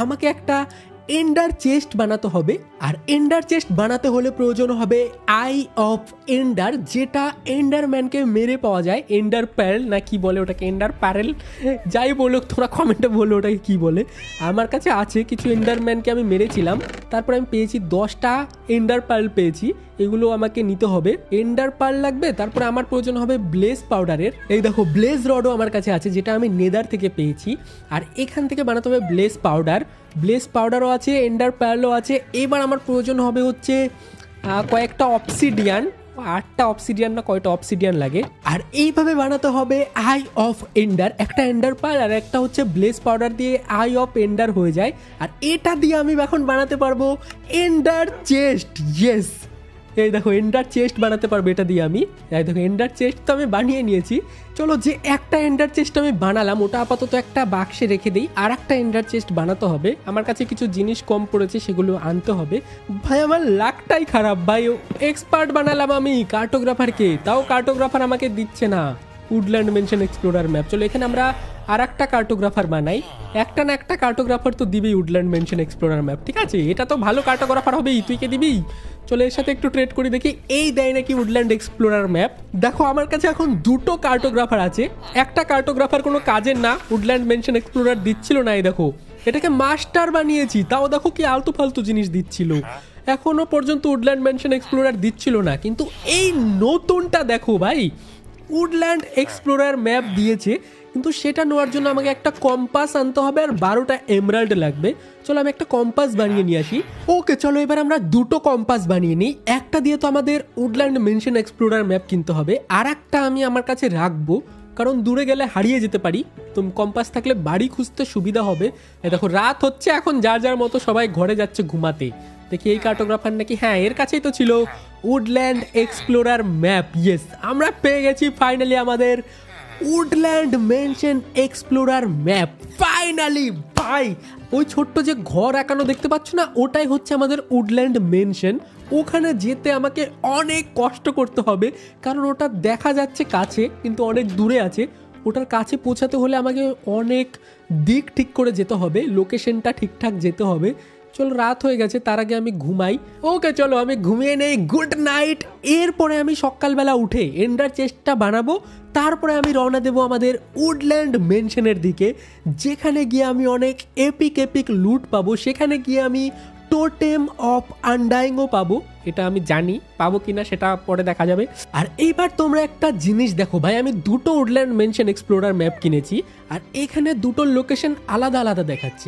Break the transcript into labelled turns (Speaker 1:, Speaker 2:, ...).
Speaker 1: আমাকে একটা endure chest বানাতে হবে। আর এন্ডার চেস্ট বানাতে হলে প্রয়োজন হবে আই অফ এন্ডার, যেটা এন্ডারম্যানকে মেরে পাওয়া যায়। এন্ডার প্যারেল না কি বলে ওটাকে, এন্ডার প্যারেল যাই বলো, তোমরা কমেন্টে বলো ওটাকে কি বলে। আমার কাছে আছে কিছু এন্ডারম্যানকে আমি মেরেছিলাম, তারপর আমি পেয়েছি 10টা এন্ডার পার্ল পেয়েছি। এগুলো আমাকে নিতে হবে, এন্ডার পার্ল লাগবে। তারপরে আমার প্রয়োজন হবে ব্লেজ পাউডারের। এই দেখো ব্লেজ রডও আমার কাছে আছে, যেটা আমি নেদার থেকে পেয়েছি। আর এখান থেকে বানাতে হবে ব্লেজ পাউডার। ব্লেজ পাউডারও আছে, এন্ডার পার্লও আছে। এবার আমার প্রয়োজন হবে হচ্ছে কয়েকটা অবসিডিয়ান, 8টা অবসিডিয়ান না কয়টা অবসিডিয়ান লাগে। আর এইভাবে বানাতে হবে আই অফ এন্ডার। একটা এন্ডার পার্ল আর একটা হচ্ছে ব্লেজ পাউডার দিয়ে আই অফ এন্ডার হয়ে যায়। আর এটা দিয়ে আমি এখন বানাতে পারবো এন্ডার চেস্ট। ইয়েস, এই দেখো এন্ডার চেস্ট বানাতে পারবো এটা দিয়ে আমি। এই দেখো এন্ডার চেস্ট তো আমি বানিয়ে নিয়েছি। চলো, যে একটা এন্ডার চেস্ট আমি বানালাম ওটা আপাতত একটা বাক্সে রেখে দিই। আর একটা এন্ডার চেস্ট বানাতে হবে, আমার কাছে কিছু জিনিস কম পড়েছে সেগুলো আনতে হবে। ভাই আমার লাকটাই খারাপ ভাই, এক্সপার্ট বানালাম আমি কার্টোগ্রাফারকে, তাও কার্টোগ্রাফার আমাকে দিচ্ছে না। উডল্যান্ড মেনশন এক্সপ্লোরার ম্যাপ, চলো এখানে আমরা আর একটা কার্টোগ্রাফার বানাই। একটা না একটা কার্টোগ্রাফার তো দিবি উডল্যান্ড মেনশন এক্সপ্লোরার ম্যাপ, ঠিক আছে? এটা তো ভালো কার্টোগ্রাফার হবেই, তুই কে দিবি? চলো এর সাথে একটু ট্রেড করি দেখি, এই দেয় নাকি উডল্যান্ড এক্সপ্লোরার ম্যাপ। দেখো আমার কাছে এখন 2টো কার্টোগ্রাফার আছে। একটা কার্টোগ্রাফার কোনো কাজের না, উডল্যান্ড মেনশন এক্সপ্লোরার দিচ্ছিল না। এই দেখো এটাকে মাস্টার বানিয়েছি, তাও দেখো কি আলতু ফালতু জিনিস দিচ্ছিল। এখনো পর্যন্ত উডল্যান্ড মেনশন এক্সপ্লোরার দিচ্ছিল না, কিন্তু এই নতুনটা দেখো ভাই, উডল্যান্ড এক্সপ্লোরার ম্যাপ দিয়েছে। কিন্তু সেটা নেওয়ার জন্য আমাকে একটা কম্পাস আনতে হবে আর 12টা এমরাল্ড লাগবে। চলো আমি একটা কম্পাস বানিয়ে নিয়ে আসি। ওকে চলো এবার আমরা 2টো কম্পাস বানিয়ে নিই। একটা দিয়ে তো আমাদের উডল্যান্ড মেনশন এক্সপ্লোরার ম্যাপ কিনতে হবে, আর একটা আমি আমার কাছে রাখবো, কারণ দূরে গেলে হারিয়ে যেতে পারি। তো কম্পাস থাকলে বাড়ি খুঁজতে সুবিধা হবে। দেখো রাত হচ্ছে, এখন যার যার মতো সবাই ঘরে যাচ্ছে ঘুমাতে। দেখি এই কার্টোগ্রাফার নাকি, হ্যাঁ এর কাছেই তো ছিল উডল্যান্ড এক্সপ্লোরার ম্যাপ। ইয়েস, আমরা পেয়ে গেছি ফাইনালি আমাদের woodland mention explorer map. Finally ভাই, ওই ছোট্ট যে ঘর একানো দেখতে পাচ্ছ না, ওটাই হচ্ছে আমাদের উডল্যান্ড মেনশন। ওখানে যেতে আমাকে অনেক কষ্ট করতে হবে, কারণ ওটা দেখা যাচ্ছে কাছে কিন্তু অনেক দূরে আছে। ওটার কাছে পৌঁছাতে হলে আমাকে অনেক দিক ঠিক করে যেতে হবে, লোকেশনটা ঠিকঠাক যেতে হবে। চলো রাত হয়ে গেছে, তার আগে আমি ঘুমাই। ওকে চলো আমি ঘুমিয়ে নেই, গুড নাইট। এরপরে আমি সকালবেলা উঠে এন্ডার চেস্টটা বানাবো, তারপরে আমি রওনা দেবো আমাদের উডল্যান্ড মেনশনের দিকে, যেখানে গিয়ে আমি অনেক এপিক লুট পাবো। সেখানে গিয়ে আমি টোটেম অফ আনডাইংও পাবো, এটা আমি জানি পাবো কিনা সেটা পরে দেখা যাবে। আর এইবার তোমরা একটা জিনিস দেখো ভাই, আমি 2টো উডল্যান্ড মেনশন এক্সপ্লোরার ম্যাপ কিনেছি, আর এখানে 2টোর লোকেশন আলাদা আলাদা দেখাচ্ছে।